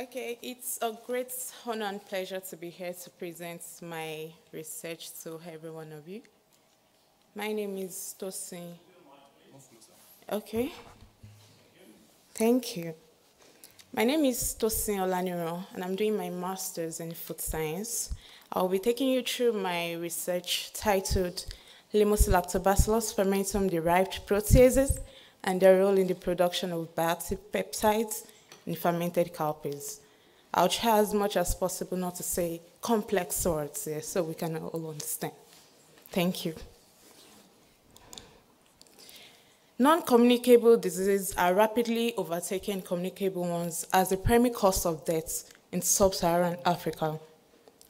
Okay, it's a great honor and pleasure to be here to present my research to every one of you. My name is Tosin. Okay, thank you. My name is Tosin Olaniro, and I'm doing my master's in food science. I'll be taking you through my research titled Limosilactobacillus fermentum-derived proteases and their role in the production of bioactive peptides in fermented cowpeas. I'll try as much as possible not to say complex words here so we can all understand. Thank you. Non-communicable diseases are rapidly overtaking communicable ones as the primary cause of death in sub-Saharan Africa.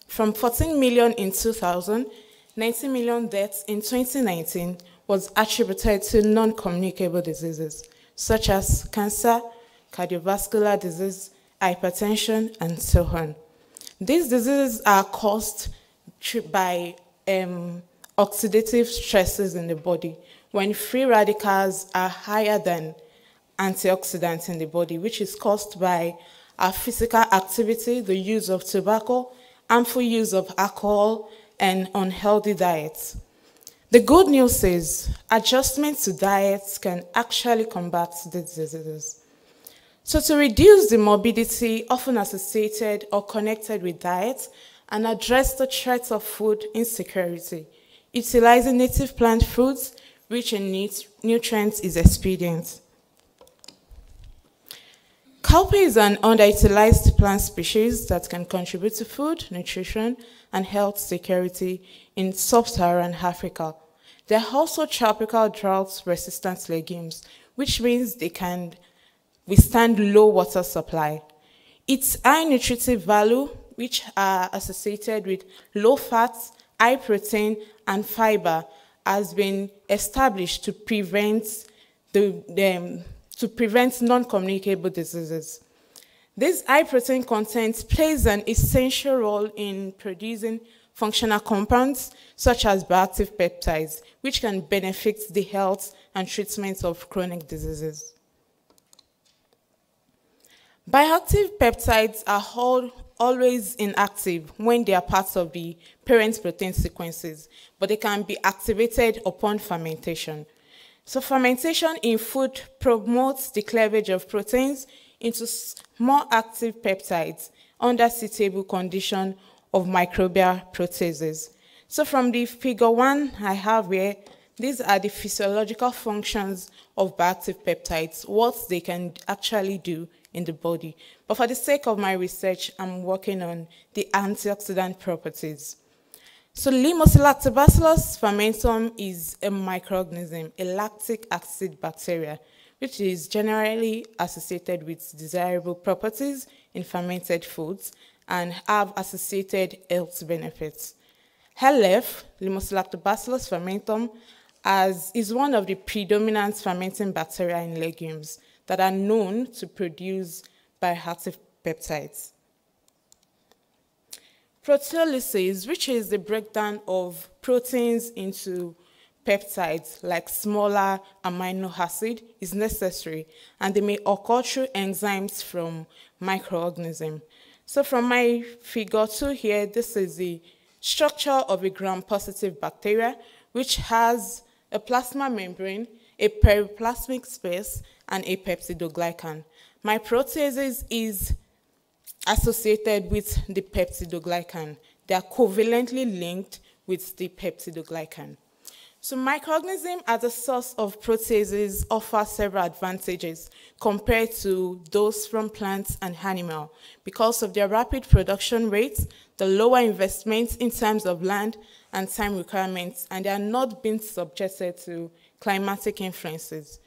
From 14 million in 2000, 90 million deaths in 2019 was attributed to non-communicable diseases, such as cancer, cardiovascular disease, hypertension, and so on. These diseases are caused by oxidative stresses in the body when free radicals are higher than antioxidants in the body, which is caused by our physical activity, the use of tobacco, harmful use of alcohol, and unhealthy diets. The good news is adjustment to diets can actually combat these diseases. So to reduce the morbidity often associated or connected with diet and address the threats of food insecurity, utilizing native plant foods rich in nutrients is expedient. Cowpea is an underutilized plant species that can contribute to food, nutrition, and health security in sub-Saharan Africa. They are also tropical drought-resistant legumes, which means they can withstand low water supply. Its high nutritive value, which are associated with low fat, high protein, and fiber, has been established to prevent non-communicable diseases. This high protein content plays an essential role in producing functional compounds such as bioactive peptides, which can benefit the health and treatment of chronic diseases. Bioactive peptides are always inactive when they are parts of the parent protein sequences, but they can be activated upon fermentation. So fermentation in food promotes the cleavage of proteins into more active peptides under suitable condition of microbial proteases. So from the figure 1 I have here, these are the physiological functions of bioactive peptides, what they can actually do in the body. But for the sake of my research, I'm working on the antioxidant properties. So Limosilactobacillus fermentum is a microorganism, a lactic acid bacteria, which is generally associated with desirable properties in fermented foods and have associated health benefits. LF, Limosilactobacillus fermentum, is one of the predominant fermenting bacteria in legumes that are known to produce bioactive peptides. Proteolysis, which is the breakdown of proteins into peptides like smaller amino acid, is necessary, and they may occur through enzymes from microorganisms. So from my figure 2 here, this is the structure of a gram-positive bacteria, which has a plasma membrane, a periplasmic space, and a peptidoglycan. My proteases is associated with the peptidoglycan. They are covalently linked with the peptidoglycan. So microorganisms as a source of proteases offer several advantages compared to those from plants and animals because of their rapid production rates, the lower investments in terms of land and time requirements, and they are not being subjected to climatic influences.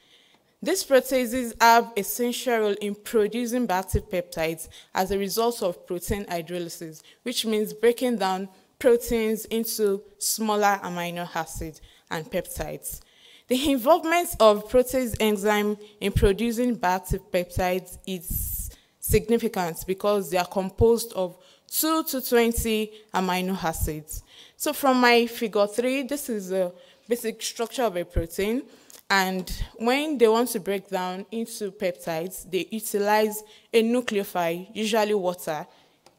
These proteases have essential role in producing bioactive peptides as a result of protein hydrolysis, which means breaking down proteins into smaller amino acids and peptides. The involvement of protease enzyme in producing bioactive peptides is significant because they are composed of 2 to 20 amino acids. So from my figure 3, this is a basic structure of a protein. And when they want to break down into peptides, they utilize a nucleophile, usually water,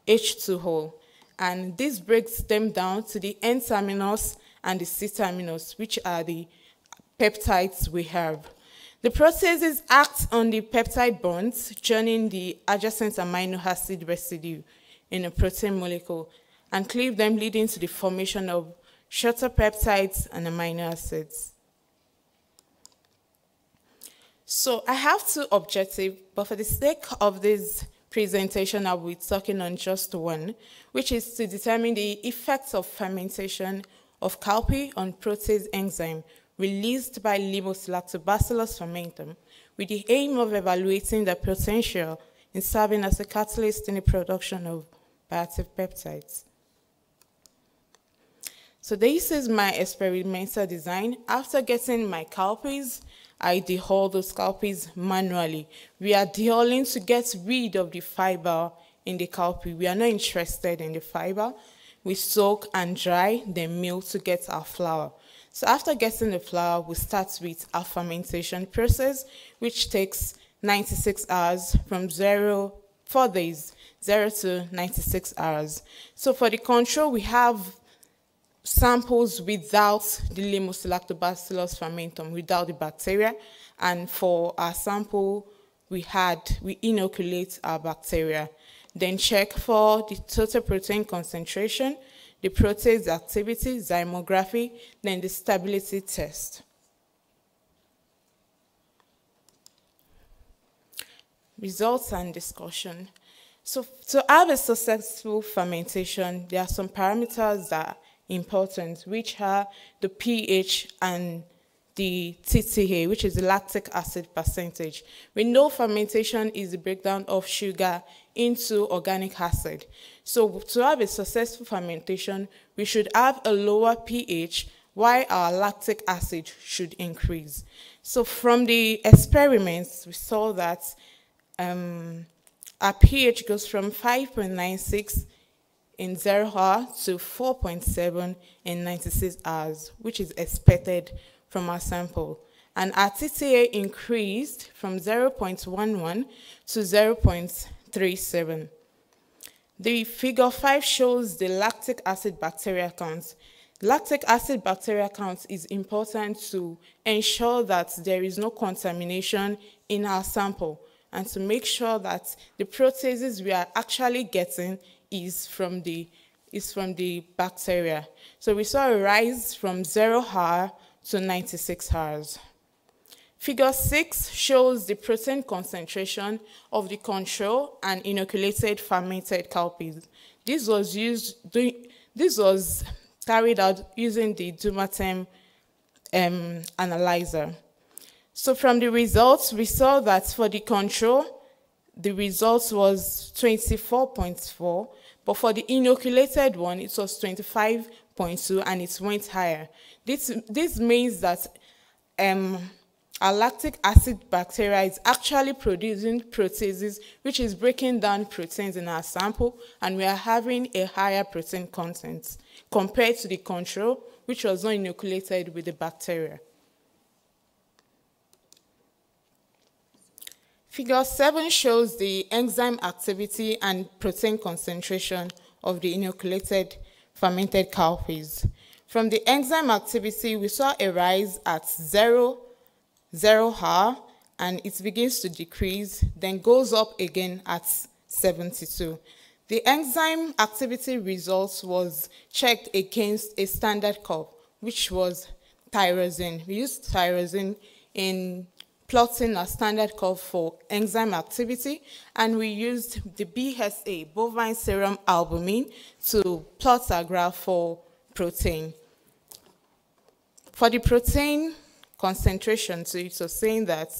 H2O. And this breaks them down to the N-terminus and the C-terminus, which are the peptides we have. The proteases act on the peptide bonds, joining the adjacent amino acid residue in a protein molecule and cleave them, leading to the formation of shorter peptides and amino acids. So I have two objectives, but for the sake of this presentation, I'll be talking on just one, which is to determine the effects of fermentation of cowpea on protease enzyme released by Lactobacillus fermentum, with the aim of evaluating the potential in serving as a catalyst in the production of bioactive peptides. So this is my experimental design. After getting my cowpeas, I dehull those cowpeas manually. We are dehulling to get rid of the fiber in the cowpea. We are not interested in the fiber. We soak and dry, then mill to get our flour. So after getting the flour, we start with our fermentation process, which takes 96 hours from 4 days, 0 to 96 hours. So for the control, we have samples without the Lactobacillus fermentum, without the bacteria, and for our sample, we inoculate our bacteria. Then check for the total protein concentration, the protease activity, zymography, then the stability test. Results and discussion. So to have a successful fermentation, there are some parameters that are important, which are the pH and the TTA, which is the lactic acid percentage. We know fermentation is the breakdown of sugar into organic acid. So to have a successful fermentation, we should have a lower pH, while our lactic acid should increase. So from the experiments, we saw that our pH goes from 5.96 in 0 hour to 4.7 in 96 hours, which is expected from our sample. And our TTA increased from 0.11 to 0.37. The figure 5 shows the lactic acid bacteria count. Lactic acid bacteria count is important to ensure that there is no contamination in our sample and to make sure that the proteases we are actually getting is from the bacteria. So we saw a rise from 0 hour to 96 hours. Figure 6 shows the protein concentration of the control and inoculated fermented cowpeas. This was carried out using the Dumathem analyzer. So from the results, we saw that for the control, the result was 24.4, but for the inoculated one, it was 25.2, and it went higher. This means that our lactic acid bacteria is actually producing proteases, which is breaking down proteins in our sample, and we are having a higher protein content compared to the control, which was not inoculated with the bacteria. Figure 7 shows the enzyme activity and protein concentration of the inoculated fermented cowpeas. From the enzyme activity, we saw a rise at 0 hour, and it begins to decrease, then goes up again at 72. The enzyme activity results was checked against a standard curve, which was tyrosine. We used tyrosine in plotting a standard curve for enzyme activity, and we used the BSA, bovine serum albumin, to plot a graph for protein. For the protein concentration, so it was saying that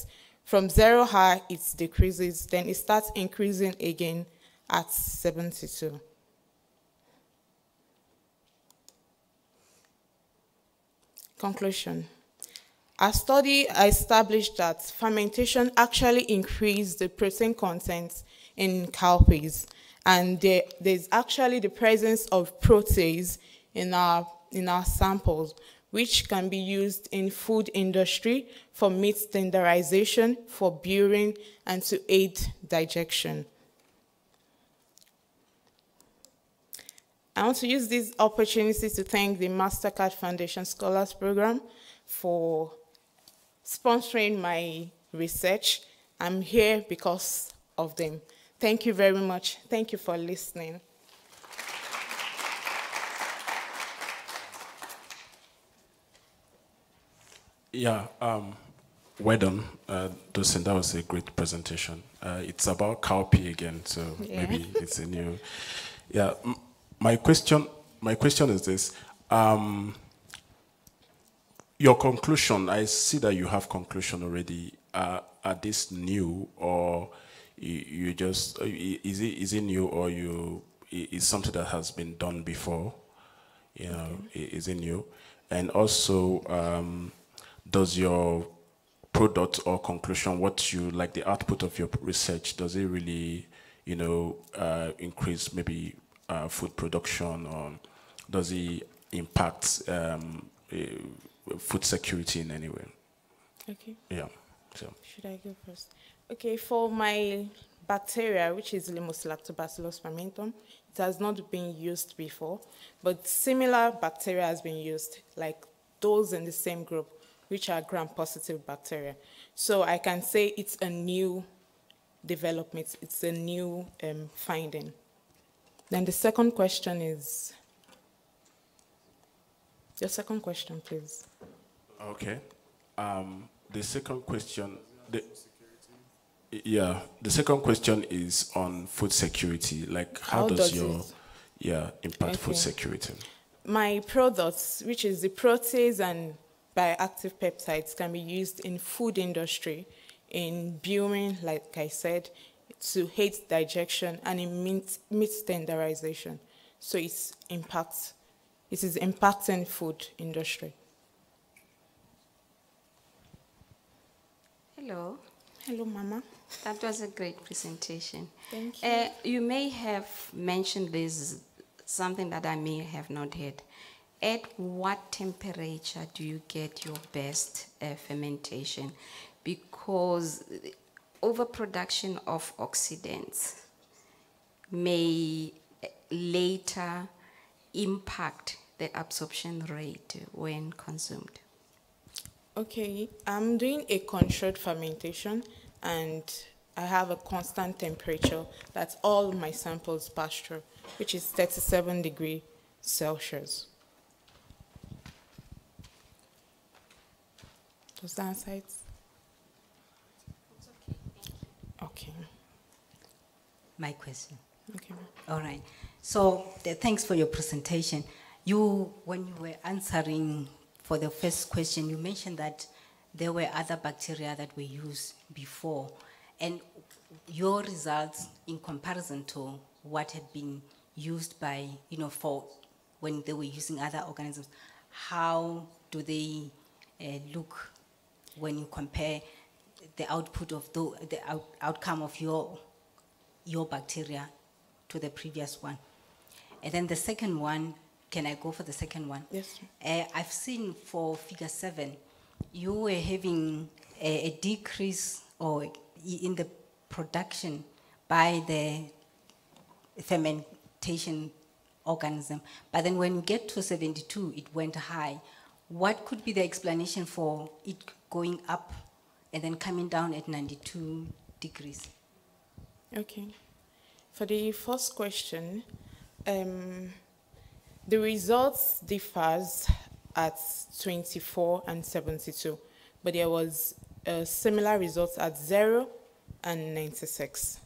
from 0 high it decreases, then it starts increasing again at 72. Conclusion. Our study established that fermentation actually increased the protein content in cowpeas, and there's actually the presence of protease in our samples. which can be used in food industry for meat standardization, for burying, and to aid digestion. I want to use this opportunity to thank the MasterCard Foundation Scholars Program for sponsoring my research. I'm here because of them. Thank you very much. Thank you for listening. Yeah, well done, Docent. That was a great presentation. It's about cowpea again, so maybe it's a new. Yeah, my question is this: your conclusion. I see that you have conclusion already. Are this new, or you just is it new, or is something that has been done before? You know, is it new? And also, does your product or conclusion, what you like, the output of your research, does it really, increase maybe food production, or does it impact food security in any way? Okay. Yeah. So. Should I go first? Okay, for my bacteria, which is Lactobacillus fermentum, it has not been used before, but similar bacteria has been used, like those in the same group, which are gram-positive bacteria. So I can say it's a new development, it's a new finding. Then the second question is, your second question, please. Okay. The second question, the second question is on food security. Like, how does your impact food security? My products, which is the protease and bioactive peptides, can be used in food industry, in burying, like I said, to aid digestion, and in meat standardization. So it is impacting food industry. Hello. Hello, Mama. That was a great presentation. Thank you. You may have mentioned this, something that I may have not heard. At what temperature do you get your best fermentation? Because overproduction of oxidants may later impact the absorption rate when consumed. Okay, I'm doing a controlled fermentation, and I have a constant temperature that all my samples pass through, which is 37 degrees Celsius. Does that answer it? Okay. My question. Okay. All right. So thanks for your presentation. When you were answering for the first question, you mentioned that there were other bacteria that were used before, and your results in comparison to what had been used by, for when they were using other organisms, how do they look when you compare the output of the outcome of your bacteria to the previous one? And then the second one, can I go for the second one? Yes. I've seen for figure 7, you were having a decrease or in the production by the fermentation organism. But then when you get to 72, it went high. What could be the explanation for it going up and then coming down at 92 degrees? Okay. For the first question, the results differs at 24 and 72, but there was similar results at 0 and 96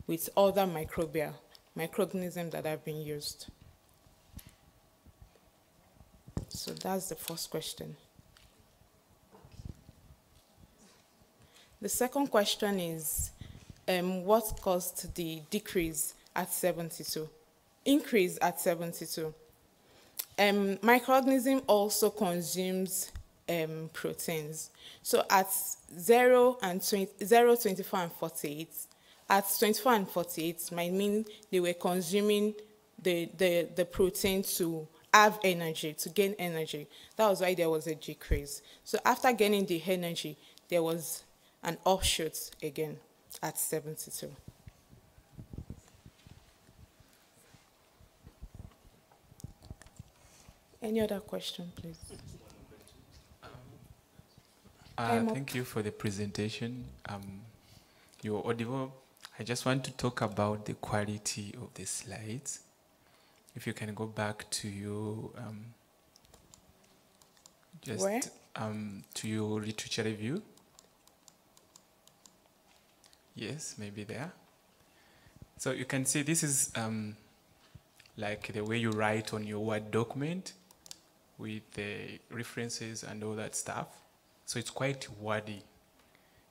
with other microorganisms that have been used. So that's the first question. The second question is, what caused the decrease at 72? Increase at 72. Microorganism also consumes proteins. So at 0, 24, and 48, at 24 and 48 might mean they were consuming the protein to have energy, to gain energy. That was why there was a decrease. So after gaining the energy, there was an offshoot again at 72. Any other question, please? Thank you for the presentation. You're audible. I just want to talk about the quality of the slides. If you can go back to your to your literature review. Yes, maybe there. So you can see this is like the way you write on your Word document with the references and all that stuff. So it's quite wordy.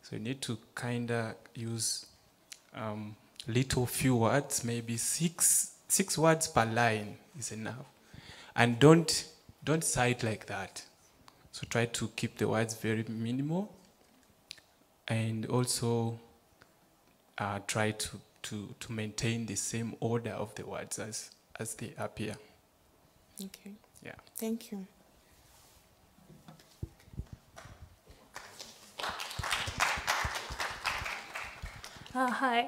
So you need to kind of use little few words, maybe six words per line is enough. And don't cite like that. So try to keep the words very minimal, and also try to maintain the same order of the words as they appear. Okay. Yeah. Thank you. Hi.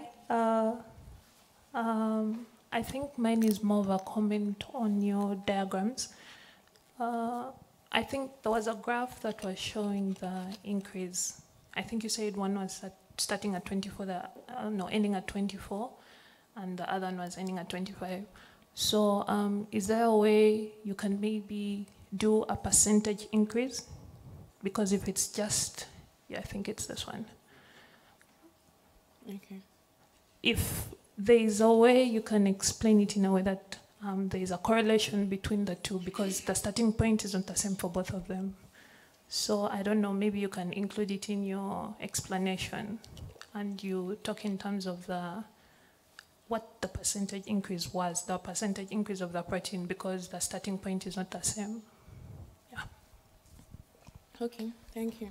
I think mine is more of a comment on your diagrams. I think there was a graph that was showing the increase. I think you said one was starting at 24, ending at 24, and the other one was ending at 25. So is there a way you can maybe do a percentage increase? Because if it's just, yeah, I think it's this one. Okay. If there is a way you can explain it in a way that there is a correlation between the two, because the starting point is not the same for both of them. So I don't know, maybe you can include it in your explanation, and you talk in terms of what the percentage increase was, the percentage increase of the protein, because the starting point is not the same. Yeah. Okay, thank you.